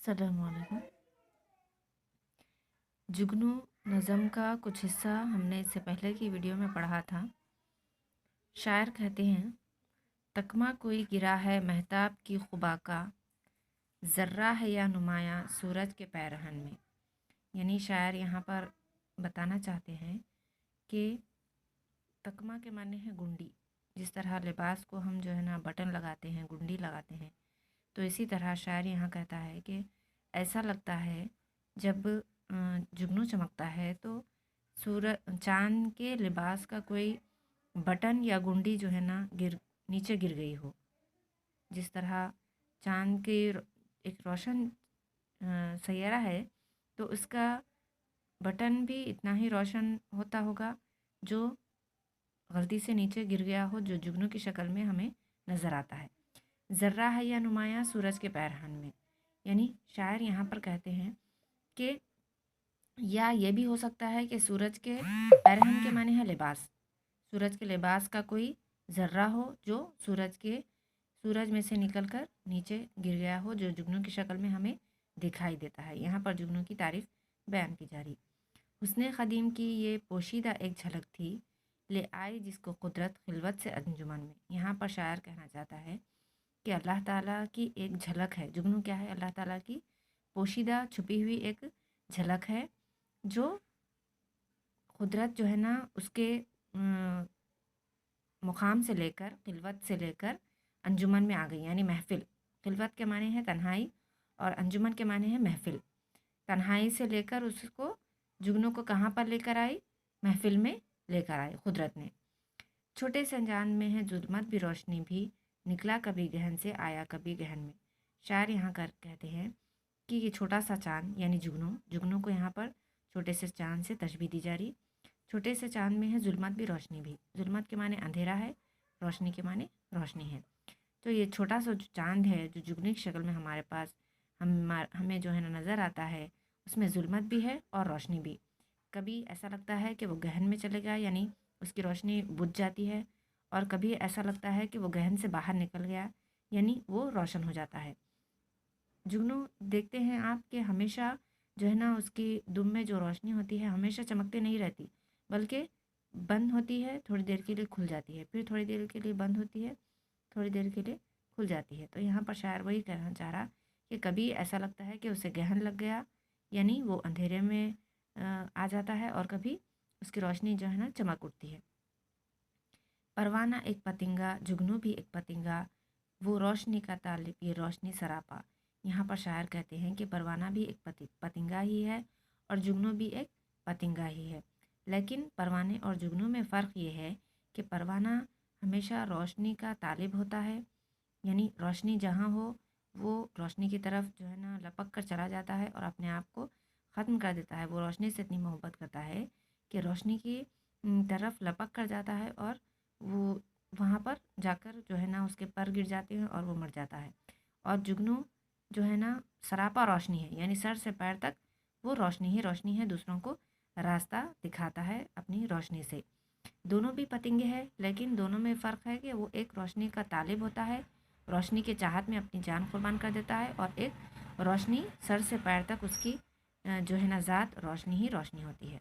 अस्सलामुअलैकुम। जुगनू नज़म का कुछ हिस्सा हमने इससे पहले की वीडियो में पढ़ा था। शायर कहते हैं, तकमा कोई गिरा है महताब की खुबा का, ज़र्रा है या नुमाया सूरज के पैरहन में। यानी शायर यहाँ पर बताना चाहते हैं कि तकमा के माने हैं गुंडी। जिस तरह लिबास को हम जो है ना बटन लगाते हैं, गुंडी लगाते हैं, तो इसी तरह शायर यहाँ कहता है कि ऐसा लगता है जब जुगनू चमकता है तो सूरज चाँद के लिबास का कोई बटन या गुंडी जो है ना नीचे गिर गई हो। जिस तरह चाँद की एक रोशन सैयारा है तो उसका बटन भी इतना ही रोशन होता होगा जो गलती से नीचे गिर गया हो, जो जुगनू की शक्ल में हमें नज़र आता है। ज़र्रा है या नुमाया सूरज के पैरहन में, यानी शायर यहाँ पर कहते हैं कि या ये भी हो सकता है कि सूरज के पैरहन के माने है लिबास, सूरज के लिबास का कोई ज़र्रा हो जो सूरज में से निकलकर नीचे गिर गया हो, जो जुगनू की शक्ल में हमें दिखाई देता है। यहाँ पर जुगनू की तारीफ़ बयान की जा रही। हुस्ने क़दीम की ये पोशीदा एक झलक थी, ले आई जिसको कुदरत खिलवत से अंजुमन में। यहाँ पर शायर कहना चाहता है कि अल्लाह ताला की एक झलक है। जुगनू क्या है? अल्लाह ताला की पोशीदा छुपी हुई एक झलक है जो कुदरत जो है ना उसके मुकाम से लेकर, खिलवत से लेकर अंजुमन में आ गई, यानी महफिल। खिलवत के माने हैं तन्हाई और अंजुमन के माने हैं महफिल। तन्हाई से लेकर उसको जुगनू को कहाँ पर लेकर आई? महफिल में लेकर आई कुदरत ने। छोटे से अंजान में है जुल्मत भी रोशनी भी, निकला कभी गहन से आया कभी गहन में। शायर यहाँ कहते हैं कि ये छोटा सा चाँद यानी जुगनू को यहाँ पर छोटे से चाँद से तशबीह दी जा रही। छोटे से चाँद में है जुल्मत भी रोशनी भी। जुल्मत के माने अंधेरा है, रोशनी के माने रोशनी है। तो ये छोटा सा जो चाँद है जो जुगनू की शक्ल में हमारे पास हमें जो है ना नज़र आता है, उसमें जुल्मत भी है और रोशनी भी। कभी ऐसा लगता है कि वो गहन में चले गया, यानी उसकी रोशनी बुझ जाती है, और कभी ऐसा लगता है कि वो गहन से बाहर निकल गया, यानी वो रोशन हो जाता है। जुगनू देखते हैं आप कि हमेशा जो है ना उसकी दुम में जो रोशनी होती है हमेशा चमकते नहीं रहती, बल्कि बंद होती है, थोड़ी देर के लिए खुल जाती है, फिर थोड़ी देर के लिए बंद होती है, थोड़ी देर के लिए खुल जाती है। तो यहाँ पर शायर वही कहना चाह रहा कि कभी ऐसा लगता है कि उसे गहन लग गया, यानी वो अंधेरे में आ जाता है, और कभी उसकी रोशनी जो है ना चमक उठती है। परवाना एक पतंगा, जुगनू भी एक पतंगा, वो रोशनी का तालिब ये रोशनी सरापा। यहाँ पर शायर कहते हैं कि परवाना भी एक पतंगा ही है और जुगनू भी एक पतंगा ही है, लेकिन परवाने और जुगनू में फ़र्क ये है कि परवाना हमेशा रोशनी का तालिब होता है, यानी रोशनी जहाँ हो वो रोशनी की तरफ जो है ना लपक कर चला जाता है और अपने आप को ख़त्म कर देता है। वो रोशनी से इतनी मोहब्बत करता है कि रोशनी की तरफ लपक कर जाता है, और वो वहाँ पर जाकर जो है ना उसके पर गिर जाते हैं और वो मर जाता है। और जुगनू जो है ना सरापा रोशनी है, यानी सर से पैर तक वो रोशनी ही रोशनी है, दूसरों को रास्ता दिखाता है अपनी रोशनी से। दोनों भी पतंगे हैं, लेकिन दोनों में फ़र्क है कि वो एक रोशनी का तालिब होता है, रोशनी के चाहत में अपनी जान कुर्बान कर देता है, और एक रोशनी सर से पैर तक उसकी जो है ना ज़ात रोशनी ही रोशनी होती है।